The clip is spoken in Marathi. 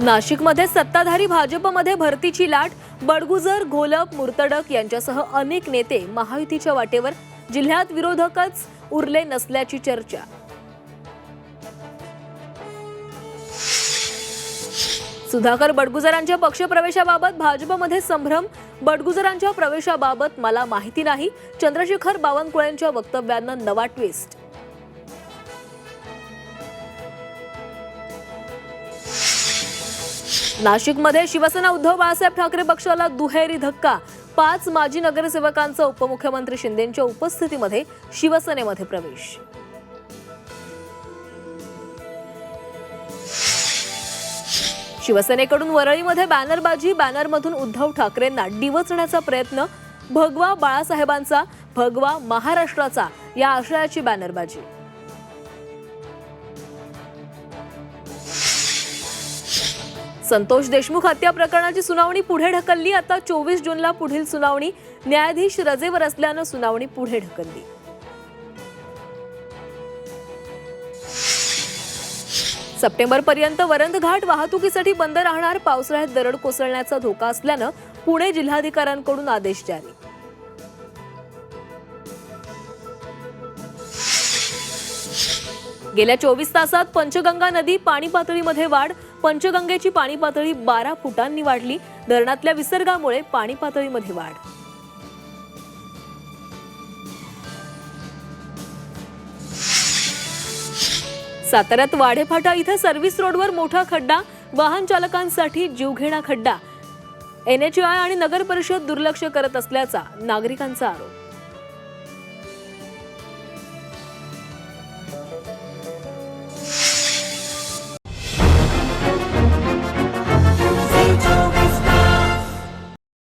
नाशिकमध्ये सत्ताधारी भाजपमध्ये भरतीची लाट, बडगुजर, घोलप, मुर्तडक यांच्यासह अनेक नेते महायुतीच्या वाटेवर. जिल्ह्यात विरोधकच उरले नसल्याची चर्चा. सुधाकर बडगुजरांच्या पक्षप्रवेशाबाबत भाजपमध्ये संभ्रम. बडगुजरांच्या प्रवेशाबाबत मला माहिती नाही. चंद्रशेखर बावनकुळेंच्या वक्तव्यांना नवा ट्विस्ट. नाशिकमध्ये शिवसेना उद्धव बाळासाहेब ठाकरे पक्षाला दुहेरी धक्का. 5 माजी नगरसेवकांचा उपमुख्यमंत्री शिंदेंच्या उपस्थितीमध्ये शिवसेनेमध्ये प्रवेश. शिवसेनेकडून वरळीमध्ये बॅनरबाजी. बॅनरमधून उद्धव ठाकरेंना डिवचण्याचा प्रयत्न. भगवा बाळासाहेबांचा, भगवा महाराष्ट्राचा या आशयाची बॅनरबाजी. संतोष देशमुख हत्या प्रकरणाची सुनावणी पुढे ढकलली. आता 24 जूनला पुढील सुनावणी. न्यायाधीश रजेवर असल्यानं सुनावणी पुढे ढकलली. सप्टेंबरपर्यंत वरंध घाट वाहतुकीसाठी बंद राहणार. पावसाळ्यात दरड कोसळण्याचा धोका असल्यानं पुणे जिल्हाधिकाऱ्यांकडून आदेश जारी. गेल्या 24 तासात पंचगंगा नदी पाणी पातळीमध्ये वाढ. पंचगंगेची पाणी पातळी 12 फुटांनी वाढली. धरणातल्या विसर्गामुळे पाणी पातळीमध्ये वाढ. साताऱ्यात वाढेफाटा इथं सर्व्हिस रोडवर मोठा खड्डा. वाहन चालकांसाठी जीवघेणा खड्डा. NHAI आणि नगर परिषद दुर्लक्ष करत असल्याचा नागरिकांचा आरोप.